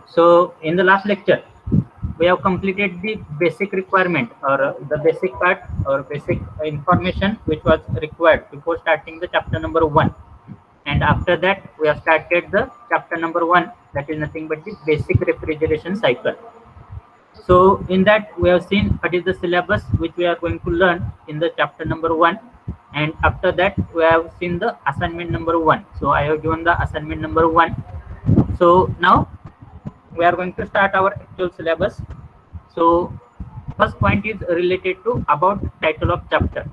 So in the last lecture, we have completed the basic requirement or the basic part or basic information which was required before starting the chapter number 1. And after that, we have started the chapter number 1, that is nothing but the basic refrigeration cycle. So in that, we have seen what is the syllabus which we are going to learn in the chapter number 1. And after that, we have seen the assignment number 1. So I have given the assignment number 1. So now we are going to start our actual syllabus. So first point is related to about title of chapter.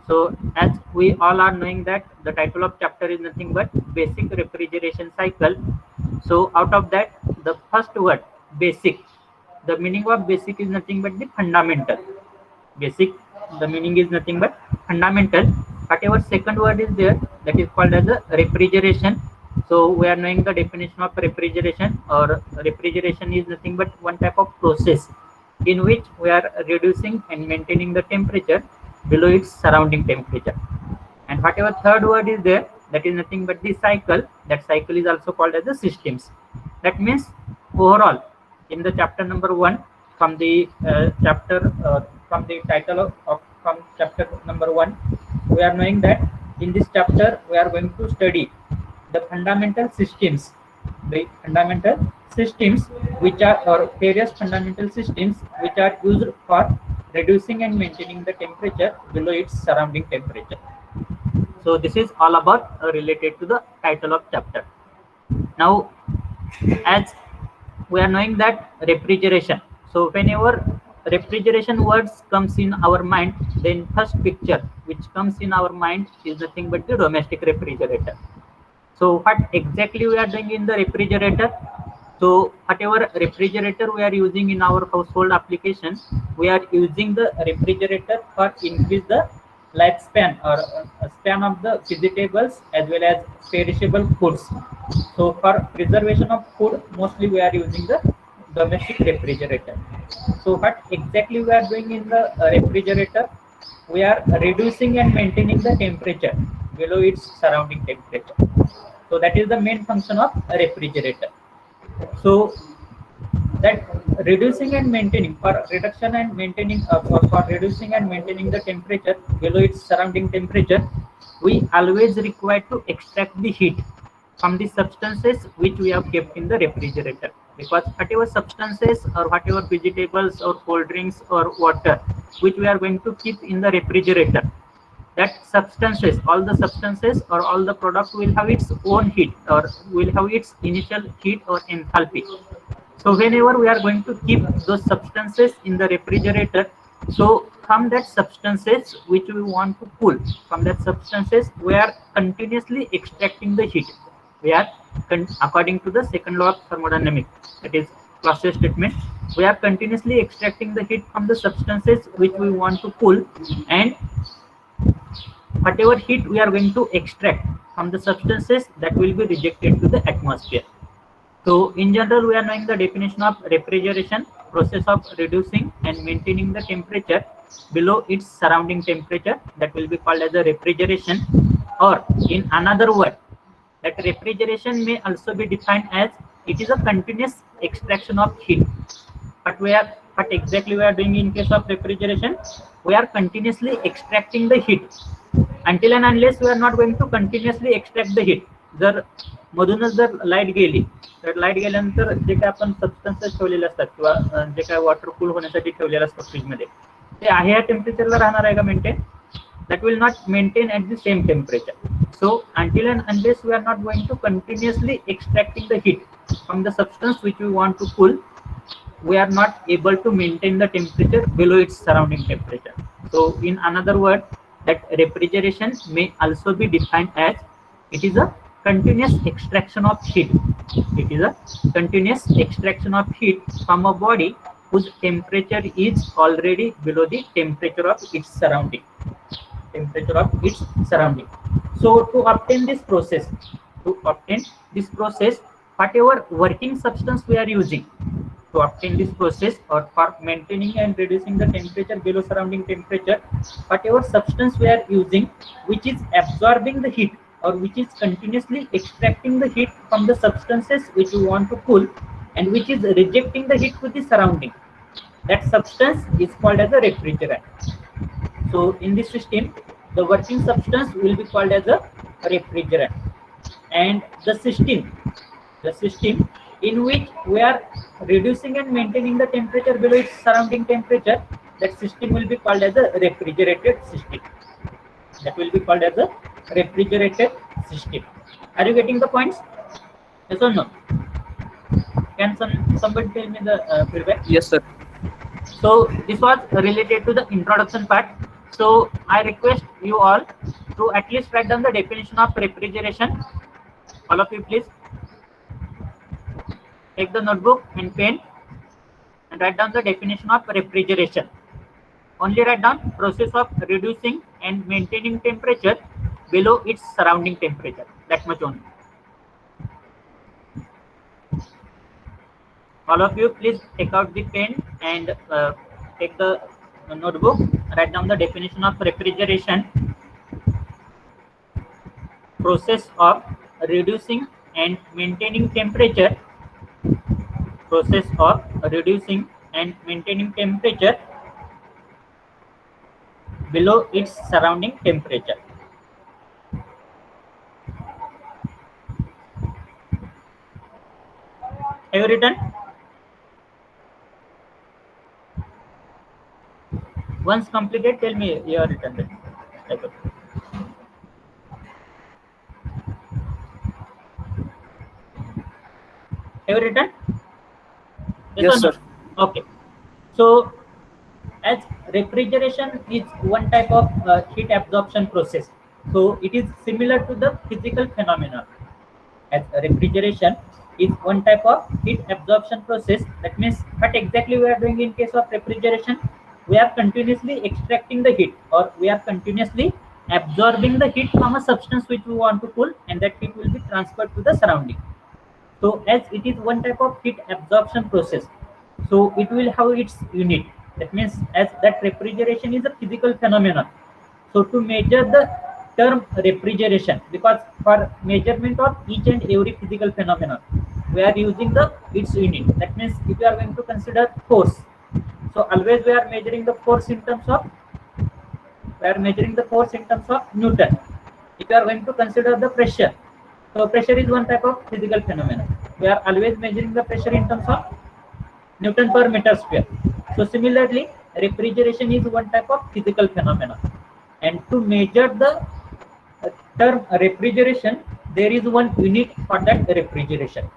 So as we all are knowing that the title of chapter is nothing but basic refrigeration cycle. So out of that, the first word basic, the meaning of basic is nothing but the fundamental. Basic, the meaning is nothing but fundamental. Whatever second word is there, that is called as a refrigeration. So we are knowing the definition of refrigeration, or refrigeration is nothing but one type of process in which we are reducing and maintaining the temperature below its surrounding temperature. And whatever third word is there, that is nothing but the cycle. That cycle is also called as the systems. That means overall in the chapter number 1, from the from the title of from chapter number 1, we are knowing that in this chapter we are going to study the fundamental systems, which are, or various fundamental systems which are used for reducing and maintaining the temperature below its surrounding temperature. So this is all about related to the title of chapter. Now, as we are knowing that refrigeration, so whenever refrigeration words comes in our mind, then first picture which comes in our mind is nothing but the domestic refrigerator. So what exactly we are doing in the refrigerator? So whatever refrigerator we are using in our household application, we are using the refrigerator for increase the lifespan or span of the vegetables as well as perishable foods. So for preservation of food, mostly we are using the domestic refrigerator. So what exactly we are doing in the refrigerator? We are reducing and maintaining the temperature below its surrounding temperature. So that is the main function of a refrigerator. So that reducing and maintaining, for reduction and maintaining for reducing and maintaining the temperature below its surrounding temperature, we always require to extract the heat from the substances which we have kept in the refrigerator, because whatever substances or whatever vegetables or cold drinks or water which we are going to keep in the refrigerator, that substances, all the substances or all the product will have its own heat or will have its initial heat or enthalpy. So whenever we are going to keep those substances in the refrigerator, so from that substances which we want to cool, from that substances we are continuously extracting the heat. We are, according to the second law of thermodynamics, that is Clausius statement, we are continuously extracting the heat from the substances which we want to cool, and whatever heat we are going to extract from the substances, that will be rejected to the atmosphere. So in general, we are knowing the definition of refrigeration, process of reducing and maintaining the temperature below its surrounding temperature, that will be called as a refrigeration. Or in another word, that refrigeration may also be defined as it is a continuous extraction of heat. But what exactly we are doing in case of refrigeration? We are continuously extracting the heat until and unless we are not going to continuously extract the heat. जर मधूनच जर light गेली, तर light गेल्यानंतर जे काय आपण substances ठेवलेले असतात किंवा जे काय वॉटर कूल होण्यासाठी ठेवलेलं असतं फ्रीजमध्ये, ते आहे या टेम्परेचरला राहणार आहे का maintain? That will not maintain at the same temperature. So until and unless we are not going to continuously extracting the heat from the substance which we want to cool, we are not able to maintain the temperature below its surrounding temperature. So in another word, that refrigeration may also be defined as it is a continuous extraction of heat. It is a continuous extraction of heat from a body whose temperature is already below the temperature of its surrounding. So to obtain this process, whatever working substance we are using to obtain this process, or for maintaining and reducing the temperature below surrounding temperature, whatever substance we are using which is absorbing the heat or which is continuously extracting the heat from the substances which you want to cool and which is rejecting the heat to the surrounding. That substance is called as a refrigerant. So in this system, the working substance will be called as a refrigerant. And the system in which we are reducing and maintaining the temperature below its surrounding temperature, that system will be called as a refrigerated system. That will be called as a refrigerated system. Are you getting the points? Yes or no? Can somebody tell me the feedback? Yes, sir. So this was related to the introduction part. So I request you all to at least write down the definition of refrigeration. All of you, please take the notebook and pen and write down the definition of refrigeration. Only write down process of reducing and maintaining temperature below its surrounding temperature. That much only. All of you, please take out the pen and take the notebook. Write down the definition of refrigeration. Process of reducing and maintaining temperature. Process of reducing and maintaining temperature below its surrounding temperature. Have you written? Once completed, tell me you are written. Have you written? Yes, sir. Okay. So as refrigeration is one type of heat absorption process, so it is similar to the physical phenomenon. As refrigeration is one type of heat absorption process. That means what exactly we are doing in case of refrigeration? We are continuously extracting the heat, or we are continuously absorbing the heat from a substance which we want to cool, and that heat will be transferred to the surrounding. So as it is one type of heat absorption process, so it will have its unit. That means as that refrigeration is a physical phenomenon. So to measure the term refrigeration, because for measurement of each and every physical phenomenon, we are using the its unit. That means if you are going to consider force, so always we are measuring the force in terms of Newton. If you are going to consider the pressure, so pressure is one type of physical phenomenon. We are always measuring the pressure in terms of Newton per meter square. So similarly, refrigeration is one type of physical phenomenon. And to measure the term refrigeration, there is one unit for that refrigeration.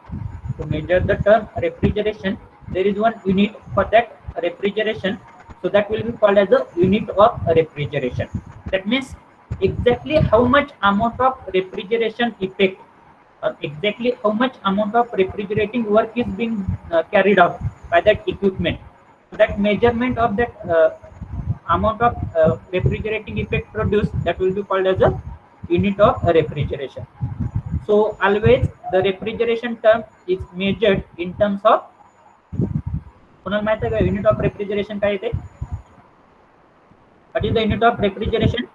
To measure the term refrigeration, there is one unit for that refrigeration. So that will be called as a unit of refrigeration. That means exactly how much amount of refrigeration effect, or exactly how much amount of refrigerating work is being carried out by that equipment. So that measurement of that amount of refrigerating effect produced, that will be called as a unit of refrigeration. So always the refrigeration term is measured in terms of, कुणाला माहित आहे का unit of refrigeration काय येते? What is the unit of refrigeration?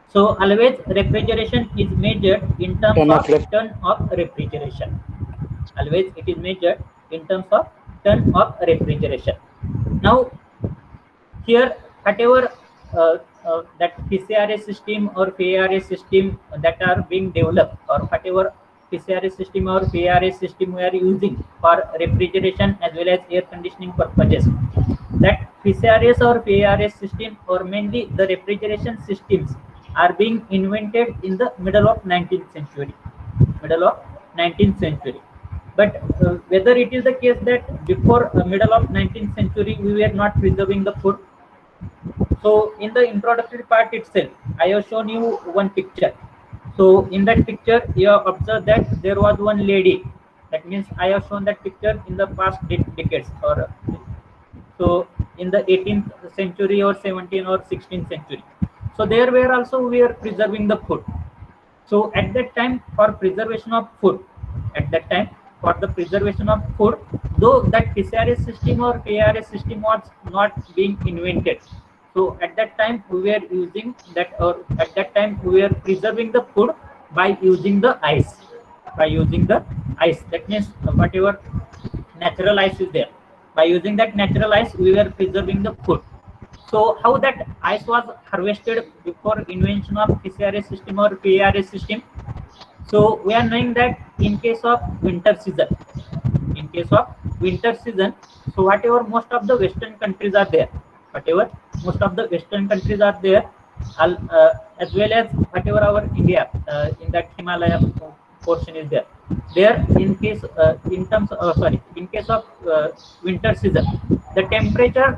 So always refrigeration is measured in terms of ton of refrigeration. Always it is measured in terms of ton of refrigeration. Now here whatever that PCRS system or PARS system that are being developed, or whatever PCRS system or PARS system we are using for refrigeration as well as air conditioning purposes, that PCRS or PARS system, or mainly the refrigeration systems, are being invented in the middle of 19th century. But whether it is the case that before middle of 19th century we were not preserving the food. So in the introductory part itself, I have shown you one picture. So in that picture, you have observed that there was one lady. That means I have shown that picture in the past decades, or so in the 18th century or 17th or 16th century. So there were also we are preserving the food. So at that time, for preservation of food, though that PCRS system or PARS system was not being invented, so at that time we were using that, or at that time we were preserving the food by using the ice. By using the ice, that means whatever natural ice is there. By using that natural ice, we were preserving the food. So how that ice was harvested before invention of PCRS system or PARS system? So we are knowing that in case of winter season, in case of winter season, so whatever most of the western countries are there, whatever most of the western countries are there, as well as whatever our India in that Himalaya portion is there. There, in case in terms sorry, in case of winter season, the temperature,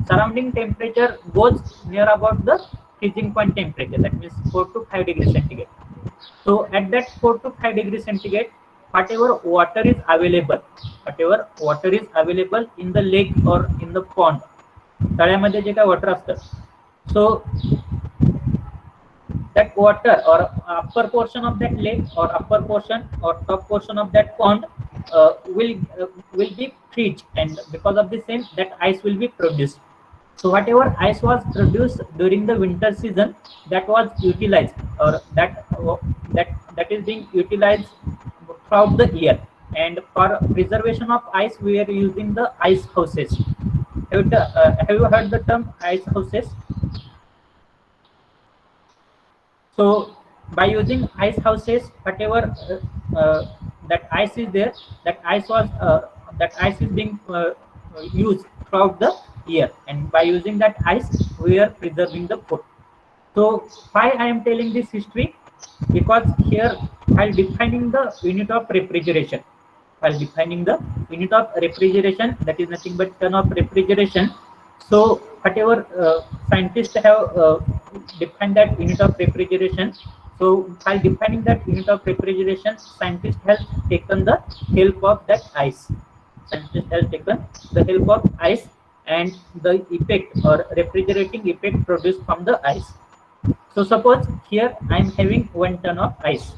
surrounding temperature goes near about the freezing point temperature. That means 4 to 5 degrees centigrade. So at that 4 to 5 degrees centigrade, whatever water is available in the lake or in the pond, तळ्यामध्ये जे काय water असतं, so that water or upper portion of that lake or upper portion or top portion of that pond will be freeze, and because of the same, that ice will be produced. So whatever ice was produced during the winter season, that was utilized, or that is being utilized throughout the year. And for preservation of ice, we are using the ice houses. Have you heard the term ice houses? So by using ice houses, whatever that ice is there, that ice is being used throughout the year, and by using that ice, we are preserving the food. So why I am telling this history? Because here, while defining the unit of refrigeration, that is nothing but ton of refrigeration. So whatever scientists have defined that unit of refrigeration. So while defining that unit of refrigeration, scientists have taken the help of that ice. Scientists have taken the help of ice and the effect or refrigerating effect produced from the ice. So suppose here I am having 1 ton of ice.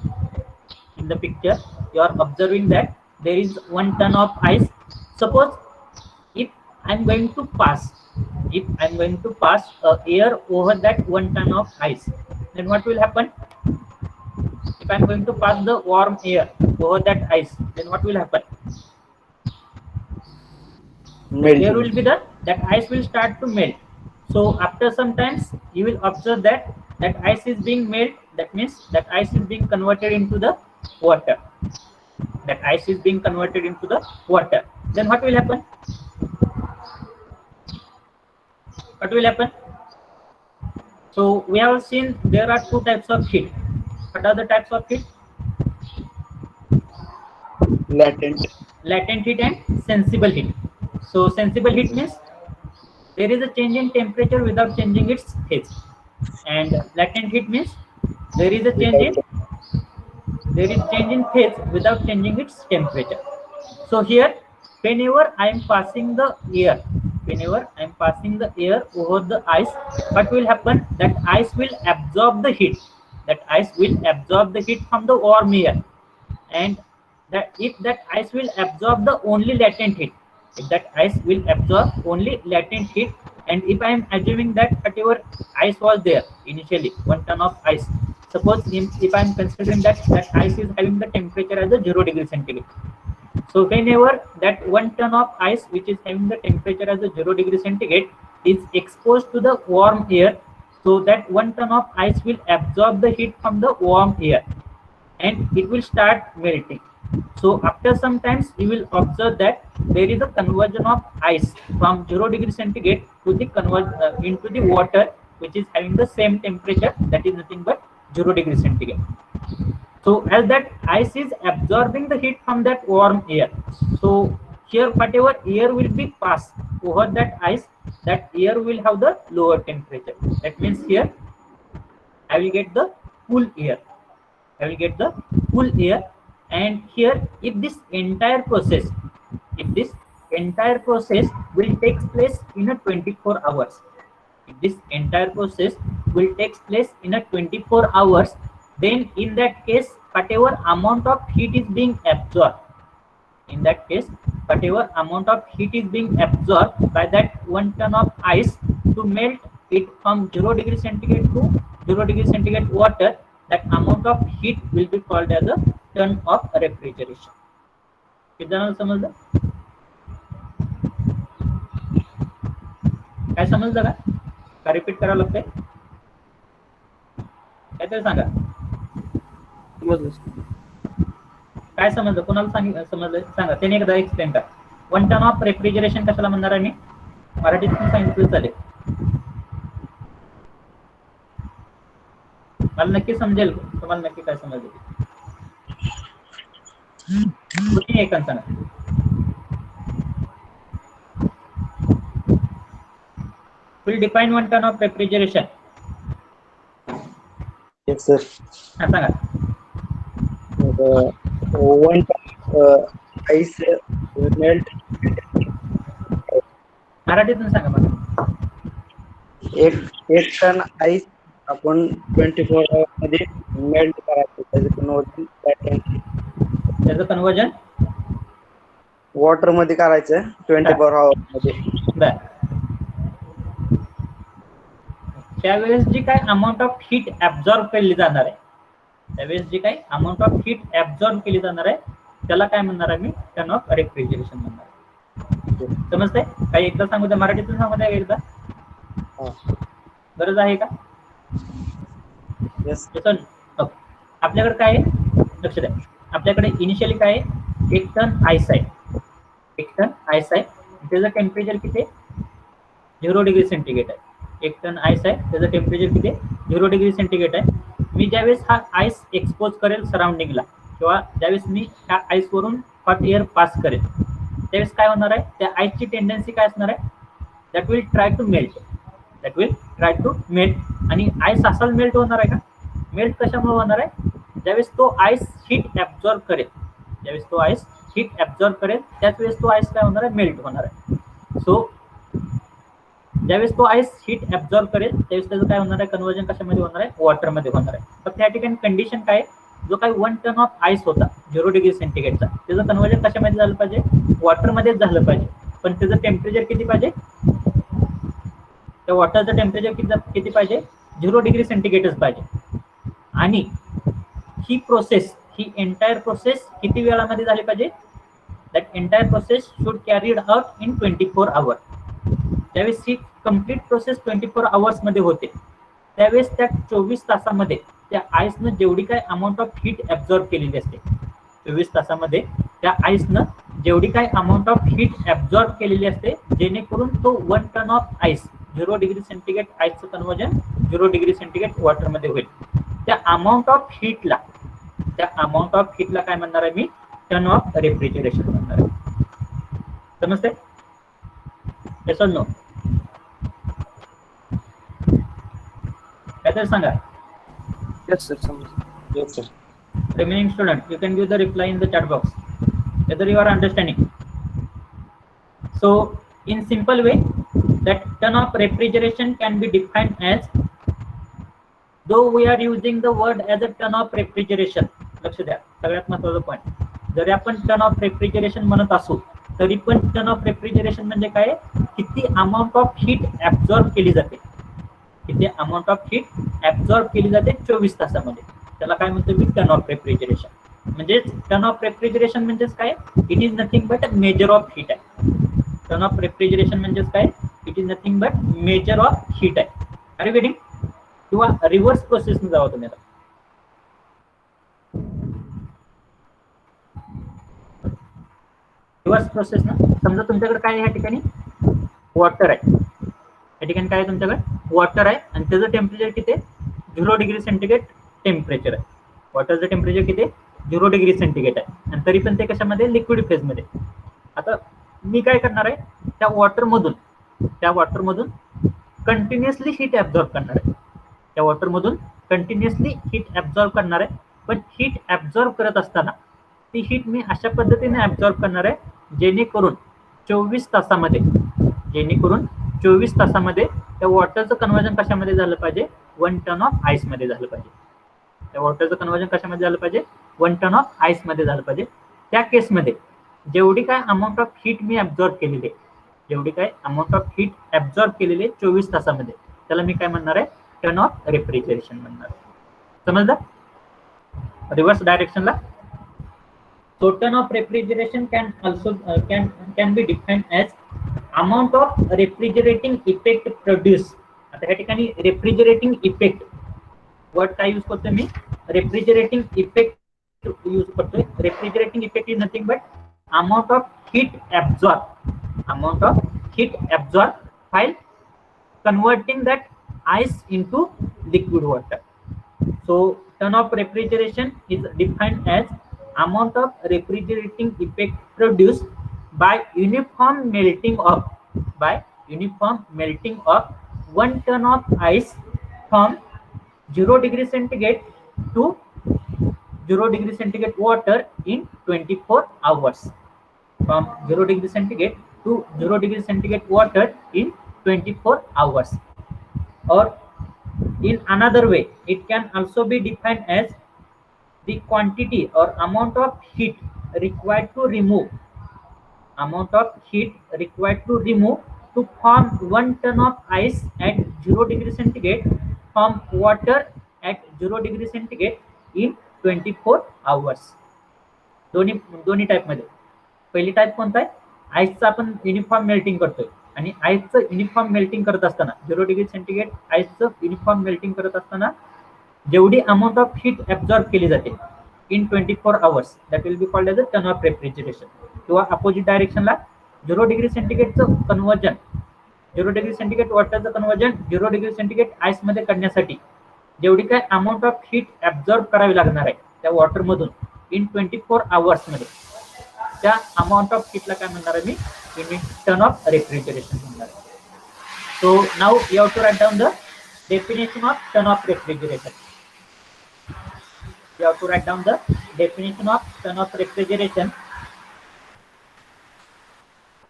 In the picture, you are observing that there is 1 ton of ice. Suppose if I am going to pass air over that 1 ton of ice, then what will happen? If I am going to pass the warm air over that ice, then what will happen? There will be that ice will start to melt. So after some times, you will observe that ice is being melted. That means that ice is being converted into the water. That ice is being converted into the water. Then what will happen? What will happen? So we have seen there are 2 types of heat. What are the types of heat? Latent heat and sensible heat. So sensible heat means there is a change in temperature without changing its phase, and latent heat means there is change in phase without changing its temperature. So here, whenever I am passing the air over the ice, what will happen? That ice will absorb the heat. From the warm air, and if that ice will absorb the only latent heat, and if I am assuming that whatever ice was there initially, 1 ton of ice, suppose if I am considering that ice is having the temperature as a 0 degree centigrade. So whenever that 1 ton of ice, which is having the temperature as a 0 degree centigrade, is exposed to the warm air, so that 1 ton of ice will absorb the heat from the warm air, and it will start melting. So after some times, you will observe that there is a conversion of ice from 0 degree centigrade to the into the water, which is having the same temperature, that is nothing but 0 degree centigrade. So as that ice is absorbing the heat from that warm air, so here whatever air will be passed over that ice, that air will have the lower temperature. That means here I will get the cool air. And here, if this entire process will take place in a 24 hours, then in that case, whatever amount of heat is being absorbed, by that 1 ton of ice to melt it from 0 degree centigrade to 0 degree centigrade water, that amount of heat will be called as a ton of refrigeration. किती जणांना समजलं? काय समजलं का repeat करावं लागतंय? काय तरी सांगा. काय समजलं? कोणाला समजलं सांगा. त्याने एकदा एक्सप्लेन करा. 1 टन ऑफ रेफ्रिजरेशन कशाला म्हणणार आहे मी? मराठीत पण सांगितलं चालेल. मला नक्की समजेल. तुम्हाला नक्की काय समजेल? कुठे एक सांगा. Will define 1 ton of refrigeration. Yes, sir. हा सांगा. 1 ton ice melt. मराठीतून सांगा मला. एक टन आईस आपण 24 आवर्स मध्ये मेल्ट करायचं. त्याचं कन्वर्जन वॉटर मध्ये करायचं 24 आवर्स मध्ये. त्यावेळेस जी काय अमाऊंट ऑफ हीट ऍब्झॉर्ब केली जाणार आहे, त्यावेळेस जी काय अमाऊंट ऑफ हीट ऍब्झॉर्ब केली जाणार आहे त्याला काय म्हणणार आहे मी? टन ऑफ रेफ्रिजरेशन म्हणणार आहे. समजतंय? काही एकदा सांगू द्या, मराठीतून सांगू द्या एकदा. गरज आहे का? आपल्याकडे काय आहे लक्ष द्या. आपल्याकडे इनिशियली काय आहे? 1 टन आईस आहे. 1 टन आईस आहे. त्याचं टेम्परेचर किती आहे? 0 डिग्री सेंटीग्रेड आहे. 1 टन आईस आहे. त्याचं टेम्परेचर किती आहे? 0 डिग्री सेंटीग्रेड आहे. मी ज्यावेळेस हा आईस एक्सपोज करेल सराउंडिंगला, किंवा ज्यावेळेस मी ह्या आईस वरून हॉट एअर पास करेल, त्यावेळेस काय होणार आहे? त्या आईसची टेंडन्सी काय असणार आहे? That will try to melt. That will try to melt. आणि आईस असाच मेल्ट होणार आहे का? मेल्ट कशामुळे होणार आहे? ज्यावेळेस तो आईस हीट ऍब्झॉर्ब करेल, ज्यावेळेस तो आईस हीट ऍब्झॉर्ब करेल त्याच वेळेस तो आईस काय होणार आहे? मेल्ट होणार आहे. सो ज्यावेळेस तो आईस हीट ऍब्झॉर्ब करेल त्यावेळेस त्याचं काय होणार आहे? कन्वर्जन कशामध्ये होणार आहे? वॉटरमध्ये होणार आहे. तर त्या ठिकाणी कंडिशन काय? जो काही 1 टन ऑफ आईस होता 0 डिग्री सेंटीग्रेडचा, त्याचं कन्वर्जन कशामध्ये झालं पाहिजे? वॉटरमध्येच झालं पाहिजे. पण त्याचं टेम्परेचर किती पाहिजे? त्या वॉटरचं टेम्परेचर किती पाहिजे? 0 डिग्री सेंटीग्रेडच पाहिजे. आणि ही प्रोसेस, ही एंटायर प्रोसेस किती वेळामध्ये झाली पाहिजे? That entire process should carried out in 24 hour. त्यावेळेस ही कंप्लीट प्रोसेस 24 आवर्स मध्ये होते. त्यावेळेस त्या 24 तासामध्ये त्या आईसनं जेवढी काय अमाऊंट ऑफ हीट ऍब्झॉर्ब केलेली असते, 24 तासामध्ये त्या आईसनं जेवढी काय अमाऊंट ऑफ हीट ऍब्झॉर्ब केलेली असते, जेणेकरून तो 1 ton of ice 0 degree centigrade आईसचं कन्वर्जन 0 डिग्री सेंटीग्रेड वॉटरमध्ये होईल. त्या अमाऊंट ऑफ हीटला काय म्हणणार आहे मी? टन ऑफ रेफ्रिजरेशन म्हणणार आहे. समजते? Yes or no? काय तर सांगा. Yes, sir. Yes, sir. Remaining student, you can give the reply in the chat box whether you are understanding. So in simple way, that ton of refrigeration can be defined as, though we are using the word as a ton of refrigeration, लक्ष द्या, सगळ्यात महत्त्वाचा point, जरी आपण ton of refrigeration म्हणत असू तरी पण ton of refrigeration म्हणजे काय? किती अमाऊंट ऑफ हीट ऍब्झॉर्ब केली जाते, किती अमाऊंट ऑफ हीट ऍब्झॉर्ब केली जाते 24 तासामध्ये, त्याला काय म्हणतो मी? Ton of refrigeration. म्हणजे टन ऑफ रेफ्रिजरेशन म्हणजेच काय? It is nothing but measure of heat आहे. टन ऑफ रेफ्रिजरेशन म्हणजेच काय? It is nothing but measure of heat आहे. अरे वेडिंग, किंवा रिव्हर्स प्रोसेसने जावा तुम्ही आता. रिव्हर्स प्रोसेस ना, समजा तुमच्याकडे काय आहे या ठिकाणी? वॉटर आहे. या ठिकाणी काय आहे तुमच्याकडे? वॉटर आहे आणि त्याचं टेम्परेचर किती आहे? 0 डिग्री सेंटीग्रेड टेम्परेचर आहे. वॉटरचं टेम्परेचर किती आहे? 0 डिग्री सेंटीग्रेड आहे. आणि तरी पण ते कशामध्ये? लिक्विड फेजमध्ये. आता मी काय करणार आहे? त्या वॉटरमधून कंटिन्युअसली हीट ऍब्झॉर्ब करणार आहे. त्या वॉटरमधून कंटिन्युअसली हीट ऍब्झॉर्ब करणार आहे. पण हीट ऍब्झॉर्ब करत असताना ती हीट मी अशा पद्धतीने ऍब्झॉर्ब करणार आहे जेणेकरून 24 तासामध्ये त्या वॉटरचं कन्वर्जन कशामध्ये झालं पाहिजे? 1 टन ऑफ आईस मध्ये झालं पाहिजे. त्या वॉटरचं कन्वर्जन कशामध्ये झालं पाहिजे? 1 टन ऑफ आईस मध्ये झालं पाहिजे. त्या केसमध्ये जेवढी काय amount of heat me absorb केलेली आहे, 24 तासामध्ये, त्याला मी काय म्हणणार आहे? टन ऑफ रेफ्रिजरेशन म्हणणार आहे. समजलं? reverse direction la. So turn off refrigeration can also can be defined as amount of refrigerating effect produced. आता या ठिकाणी refrigerating effect वर्ड काय यूज करतोय मी, refrigerating effect यूज करतोय. refrigerating effect is nothing but amount of heat absorbed while converting that ice into liquid water. So turn off refrigeration is defined as amount of refrigerating effect produced by uniform melting of 1 ton of ice from 0 degree centigrade to 0 degree centigrade water in 24 hours. From 0 degree centigrade to 0 degree centigrade water in 24 hours. Or in another way, it can also be defined as the quantity or amount of heat required to remove to form 1 ton of ice at 0 degree centigrade from water at 0 degree centigrade in 24 hours. दोन्ही type मध्ये पहिली type कोणता आहे, आईसचं आपण uniform melting करतोय आणि आईसचं uniform melting करत असताना 0 डिग्री सेंटीग्रेड आईसचं युनिफॉर्म मेल्टिंग करत असताना जेवढी अमाउंट ऑफ हीट ऍब्सॉर्ब केली जाते in 24 hours that will be called as a ton of refrigeration. किंवा अपोजिट डायरेक्शनला 0 डिग्री सेंटीग्रेडचं कन्वर्जन 0 डिग्री सेंटीग्रेड वॉटरचं कन्वर्जन 0 डिग्री सेंटीग्रेड आईस मध्ये करण्यासाठी जेवढी काय अमाउंट ऑफ हीट ऍब्सॉर्ब करावी लागणार आहे त्या वॉटर मधून इन 24 hours मध्ये, त्या अमाउंट ऑफ हीटला काय म्हणणार आहे मी, टर्न ऑफ रेफ्रिजरेशन म्हणणार आहे. So now you have to write down the definition of turn off refrigeration. You have to write down the definition of turn off refrigeration.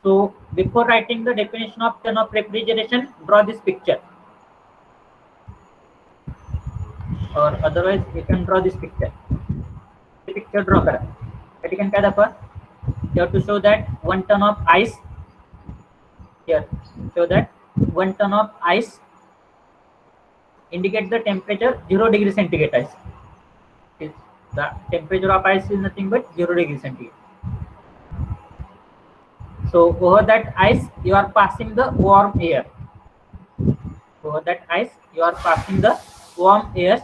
So before writing the definition of turn off refrigeration, draw this picture, or otherwise you can draw this picture. The picture draw करा. त्या ठिकाणी काय दाखवा, you have to show that 1 ton of ice here, show that 1 ton of ice indicate the temperature 0 degree centigrade ice. The temperature of ice is nothing but 0 degree centigrade. So over that ice you are passing the warm air. Over that ice you are passing the warm air.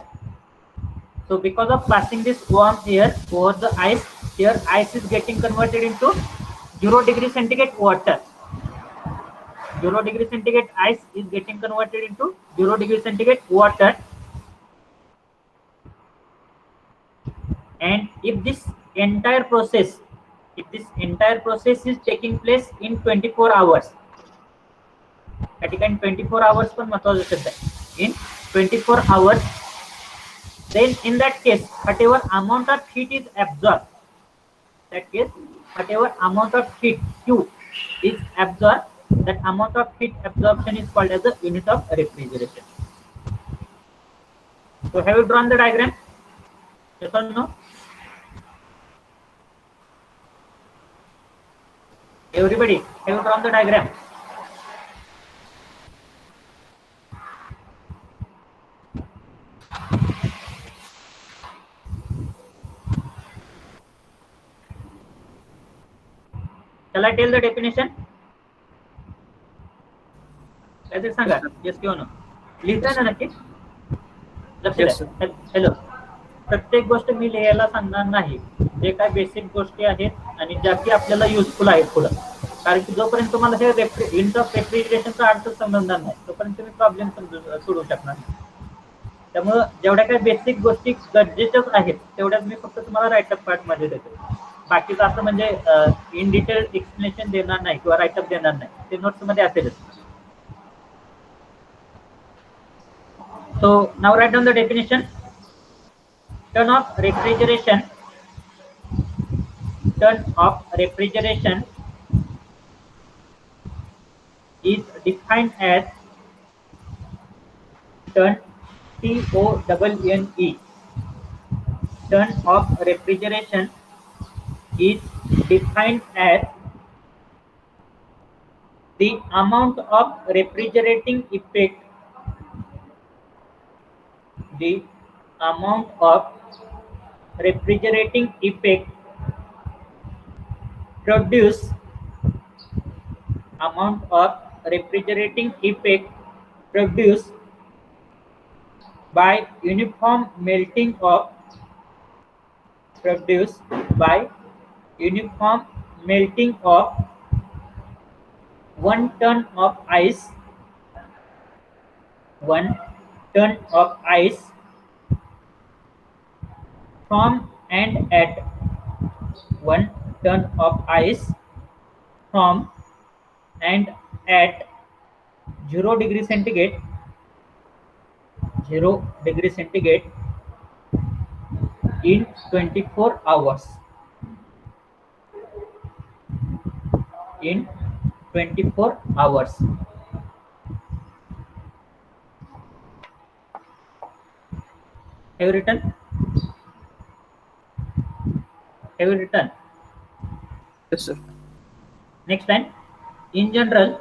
So because of passing this warm air over the ice, here ice is getting converted into 0 degree centigrade water. 0 degree centigrade ice is getting converted into 0 degree centigrade water, and if this entire process is taking place in 24 hours, त्या ठिकाणी 24 hours पण महत्त्वाचा शब्द आहे, in 24 hours, then in that case whatever amount of heat is absorbed, Q is absorbed, that amount of heat absorption is called as the unit of refrigeration. So have you drawn the diagram? Yes or no? Everybody, have you drawn the diagram? Shall I tell the definition? ऐसे सांगा, yes किंवा no. लिहिताय ना नक्की? Hello, प्रत्येक गोष्ट मी लिहायला सांगणार नाही. जे काय बेसिक गोष्टी आहेत आणि ज्या की आपल्याला युजफुल आहेत पुढे, कारण की जोपर्यंत तुम्हाला हे युनिट ऑफ रेफ्रिजरेशनचा अर्थ समजणार नाही तोपर्यंत तुम्ही प्रॉब्लेम सोडवू शकणार नाही. त्यामुळे जेवढ्या काही बेसिक गोष्टी गरजेच्याच आहेत तेवढ्याच मी फक्त तुम्हाला राईटअप पार्ट मध्ये देतो. बाकीचं असं म्हणजे इन डिटेल एक्सप्लेनेशन देणार नाही किंवा राईटअप देणार नाही, ते नोट्स मध्ये असेलच. So now write down the definition. Turn off refrigeration is defined as turn T-O-N-N-E. Turn off refrigeration is defined as the amount of refrigerating effect refrigerating effect produce amount of refrigerating effect produced by uniform melting of produced by uniform melting of 1 ton of ice 1 ton of ice from and at 1 ton of ice from and at 0 degree centigrade 0 degree centigrade in 24 hours in 24 hours. Have you written? Have you written? Yes, sir. Next line. In general,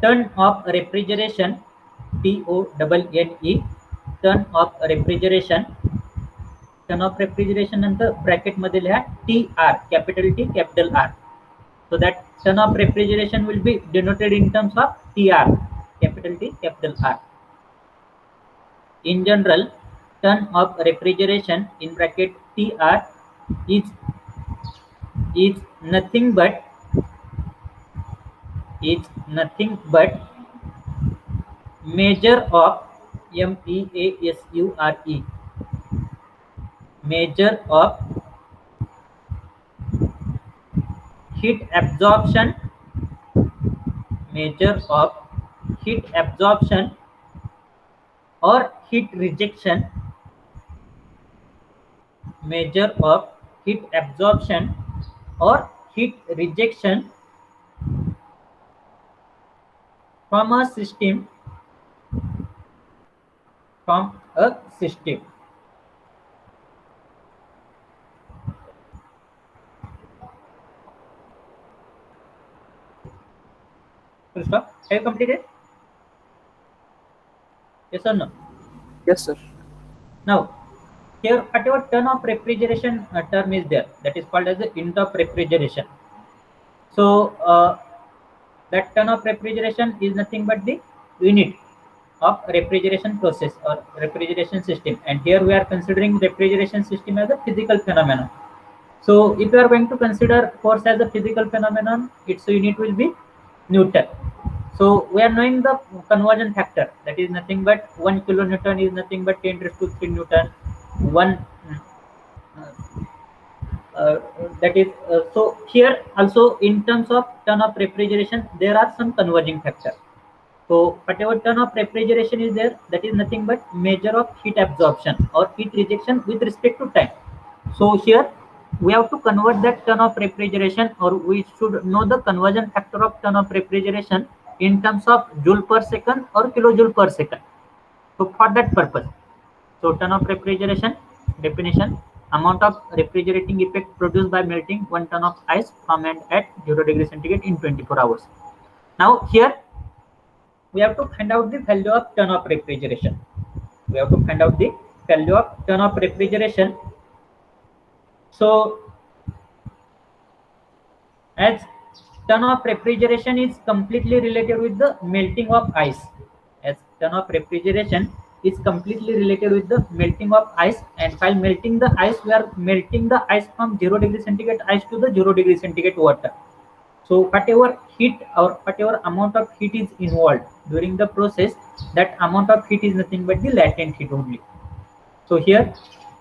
ton of refrigeration, TONNE, ton of refrigeration नंतर bracket मध्ये लिहा TR, capital T, capital R. So that ton of refrigeration will be denoted in terms of TR, capital T, capital R. In general, ton of refrigeration in bracket TR is nothing but measure of MEASURE, measure of heat absorption, measure of heat absorption or heat rejection, measure of heat absorption or heat rejection from a system, Full stop. Have you completed? Yes or no? Yes, sir. Now, here whatever ton of refrigeration term is there, that is called as the unit of refrigeration. So that ton of refrigeration is nothing but the unit of refrigeration process or refrigeration system, and here we are considering refrigeration system as a physical phenomenon. So if you are going to consider force as a physical phenomenon, its unit will be Newton. So we are knowing the conversion factor, that is nothing but 1 kilonewton is nothing but 10 raised to 3 Newton. That is so here also in terms of ton of refrigeration there are some converging factors. So whatever ton of refrigeration is there, that is nothing but measure of heat absorption or heat rejection with respect to time. So here we have to convert that ton of refrigeration, or we should know the conversion factor of ton of refrigeration in terms of joule per second or kilojoule per second. So for that purpose, so ton of refrigeration definition: amount of refrigerating effect produced by melting 1 ton of ice from and at 0 degree centigrade in 24 hours. Now here we have to find out the value of ton of refrigeration. We have to find out the value of ton of refrigeration. So as ton of refrigeration is completely related with the melting of ice, as ton of refrigeration is completely related with the melting of ice, and while melting the ice, we are melting the ice from 0 degree centigrade ice to the 0 degree centigrade water. So whatever heat or whatever amount of heat is involved during the process, that amount of heat is nothing but the latent heat only. So here,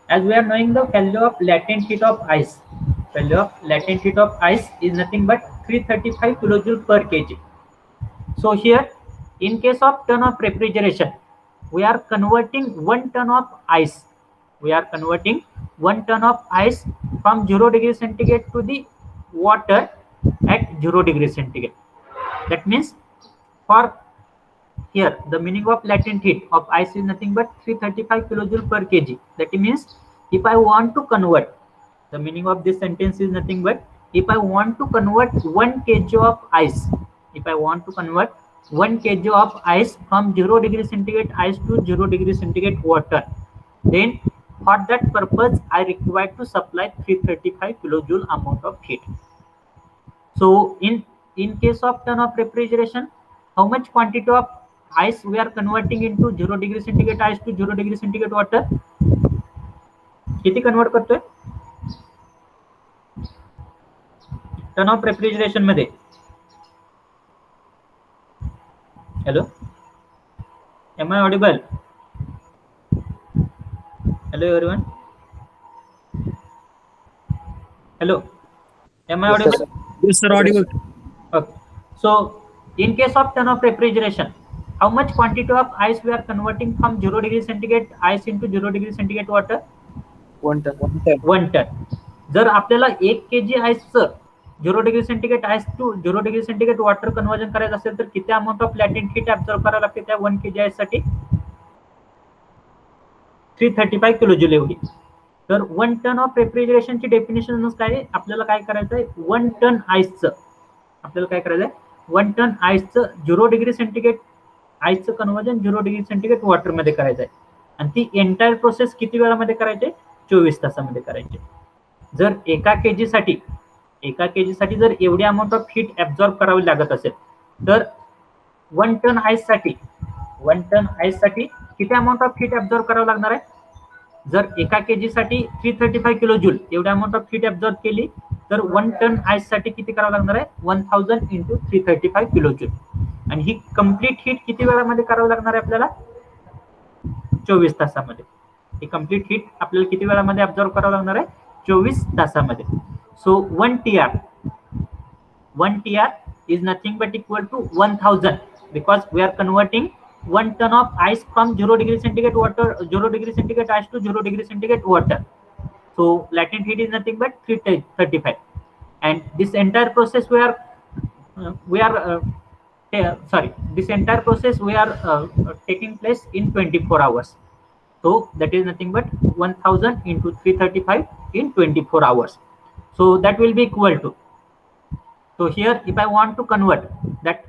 as we are knowing the value of latent heat of ice, value of latent heat of ice is nothing but 335 kilojoule per kg. So here, in case of ton of refrigeration, we are converting 1 ton of ice. We are converting 1 ton of ice from 0 degree centigrade to the water at 0 degree centigrade. That means for here the meaning of latent heat of ice is nothing but 335 kilojoule per kg. That means if I want to convert, the meaning of this sentence is nothing but if I want to convert 1 kg of ice, if I want to convert 1 kg of ice from 0 degree centigrade ice to 0 degree centigrade water. Then for that purpose, I require to supply 335 kilojoule amount of heat. So in case of ton of refrigeration, how much quantity of ice we are converting into 0 degree centigrade ice to 0 degree centigrade water? किती convert करतोय ton of refrigeration मध्ये? Hello, am I audible? Hello everyone, hello, am I Yes, audible? sir. Yes, sir, audible. Okay. So in case of ton of refrigeration, how much quantity of ice we are converting from 0 degree centigrade ice into 0 degree centigrade water? 1 ton. 1 ton. जर आपल्याला 1 kg आईसचं 0 degree centigrade ice to 0 degree centigrade water conversion करायचं असेल तर किती amount of latent heat absorb करायला लागते त्या 1 kg आईस साठी? 335 किलोजूल एवढी. तर 1 टन ऑफ रेफ्रिजरेशनची डेफिनेशन काय? आपल्याला काय करायचं आहे? 1 टन आईसचं आपल्याला काय करायचं आहे? 1 टन आईसचं 0 डिग्री सेंटीग्रेड आईसचं कन्वर्जन 0 डिग्री सेंटीग्रेड वॉटर मध्ये करायचं आहे. आणि ती एंटायर प्रोसेस किती वेळामध्ये करायची? 24 तासामध्ये करायची. जर एका केजी साठी जर एवढी अमाऊंट ऑफ हीट ऍब्सॉर्ब करावी लागत असेल तर 1 टन आईस साठी किती अमाऊंट ऑफ हीट ऍब्सॉर्ब करावं लागणार आहे? जर एका केजी साठी 335 किलो जूल एवढी अमाऊंट ऑफ हीट ऍब्सॉर्ब केली तर 1 टन आईस साठी किती करावं लागणार आहे? 1000 इंटू 335 किलो जूल. आणि ही कंप्लीट हीट किती वेळामध्ये करावं लागणार आहे आपल्याला? 24 तासामध्ये. ही कंप्लीट हीट आपल्याला किती वेळामध्ये ऍब्सॉर्ब करावं लागणार आहे? 24 तासामध्ये. सो 1 TR is nothing but equal to 1000 because we are converting 1 ton of ice from 0 degree centigrade ice to 0 degree centigrade water. So latent heat is nothing but 335, and this entire process we are taking place in 24 hours. So that is nothing but 1000 into 335 in 24 hours. So that will be equal to, so here if I want to convert that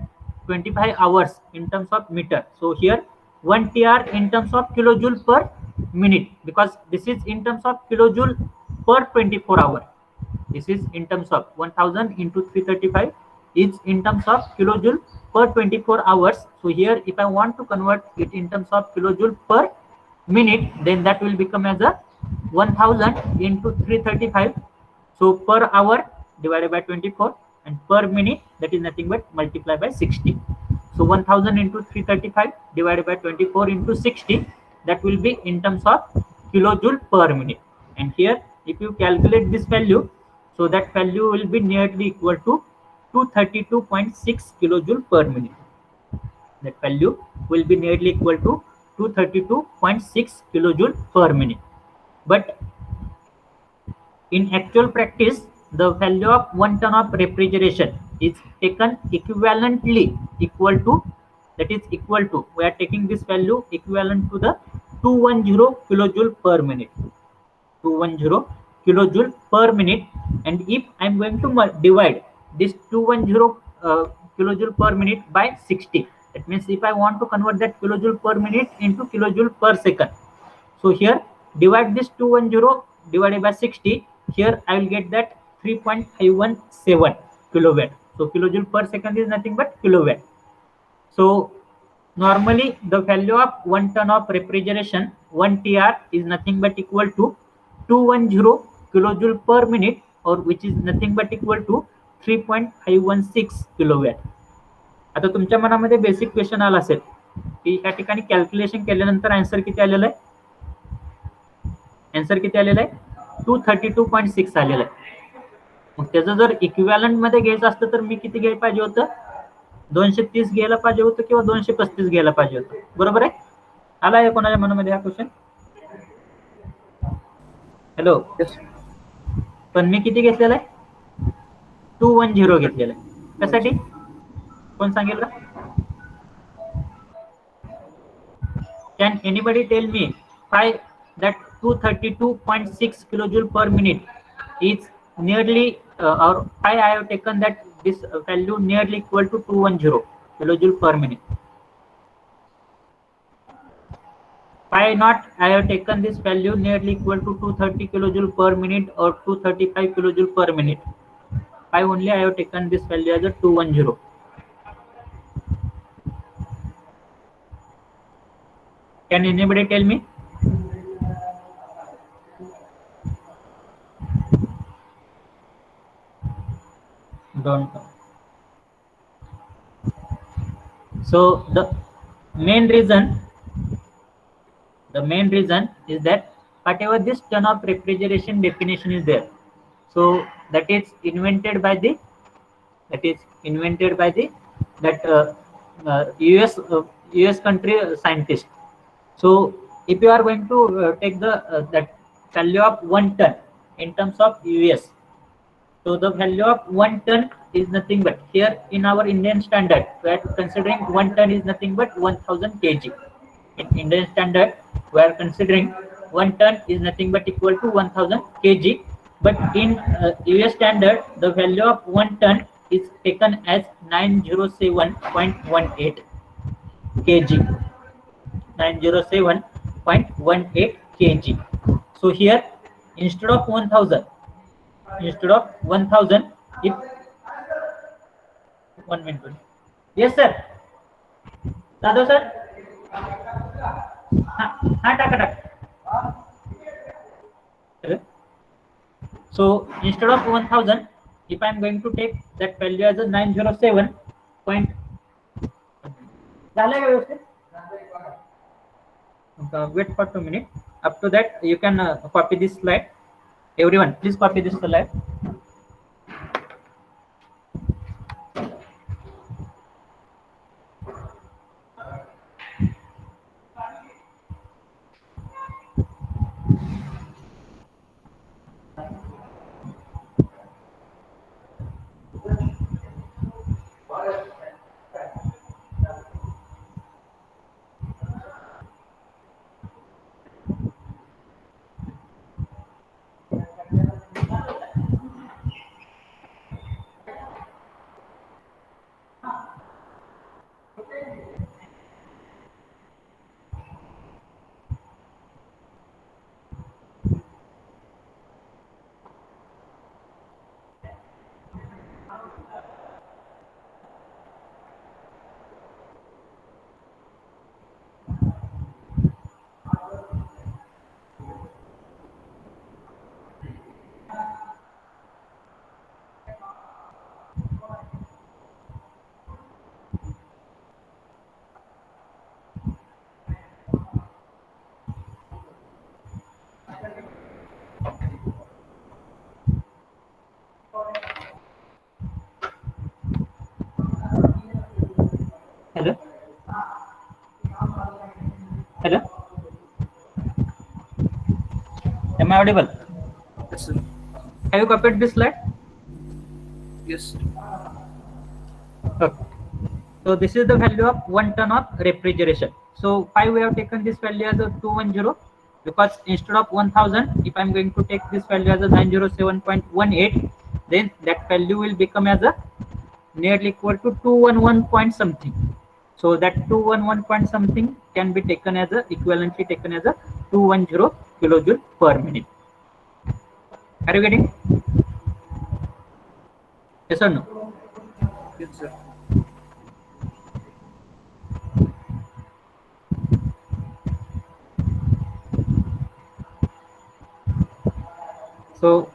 25 hours in terms of meter, so here 1 TR in terms of kilojoule per minute, because this is in terms of kilojoule per 24 hour. This is in terms of 1000 into 335 is in terms of kilojoule per 24 hours. So here if I want to convert it in terms of kilojoule per minute, then that will become as a 1000 into 335. So per hour divided by 24, and per minute that is nothing but multiply by 60. So 1000 into 335 divided by 24 into 60, that will be in terms of kilojoule per minute. And here if you calculate this value, so that value will be nearly equal to 232.6 kilojoule per minute. That value will be nearly equal to 232.6 kilojoule per minute. But in actual practice, the value of 1 ton of refrigeration is taken equivalently equal to, we are taking this value equivalent to the 210 kilojoule per minute. 210 kilojoule per minute. And if I am going to divide this 210 kilojoule per minute by 60, that means if I want to convert that kilojoule per minute into kilojoule per second, so here divide this 210 divided by 60, here I will get that 3.517 kilowatt. So kilojoule per second is nothing but kilowatt. So normally the value of 1 ton of refrigeration, 1 TR, is nothing but equal to 210 kilojoule per minute, or which is nothing but equal to 3.516 kilowatt. आता तुमच्या मनामध्ये basic question आला असेल की या ठिकाणी calculation केल्यानंतर answer किती आलेला आहे? आन्सर किती आलेला आहे? 232.6 आलेला आहे. मग त्याचं जर इक्विव्हॅलंट मध्ये घ्यायचं असतं तर मी किती घ्यायला पाहिजे होतं? 230 घ्यायला पाहिजे होतं किंवा 235 घ्यायला पाहिजे होतं. बरोबर आहे? आला आहे कोणाच्या मनामध्ये हा क्वेश्चन? हॅलो. पण मी किती घेतलेला आहे? 210 घेतलेला आहे. त्यासाठी कोण सांगेल का? Can anybody tell me why that 232.6 kilojoule per minute is nearly or why I have taken that this value nearly equal to 210? kilojoule per minute. Why not? I have taken this value nearly equal to 230 kilojoule per minute or 235 kilojoule per minute. Why only I have taken this value as a 210? Can anybody tell me? Don't know. So main reason the main reason is that whatever this ton of refrigeration definition is there, so that is invented by the that US country scientist. So if you are going to take the that value of 1 ton in terms of US, so the value of 1 ton is nothing but, here in our Indian standard, we are considering 1 ton is nothing but 1000 kg. In Indian standard, we are considering 1 ton is nothing but equal to 1000 kg. But in US standard, the value of 1 ton is taken as 907.18 kg. 907.18 kg. So here, instead of 1000, if 1 minute. Yes sir. Dado sir. हाँ टाका टाका. So instead of 1000, if I am going to take that value as a 907 point, wait for 2 minutes. Up to that, you can copy this slide. Everyone, please copy this slide. Hello. Hello. Am I audible? Yes, sir. Have you copied this slide? Yes, sir. Okay. So this is the value of 1 ton of refrigeration. So why we have taken this value as a 210? Because instead of 1000, if I am going to take this value as a 907.18, then that value will become as a nearly equal to 211 point something. So that 211 point something can be taken as a equivalently taken as a 210 kilojoule per minute. Are you getting? Yes or no? Yes, sir. So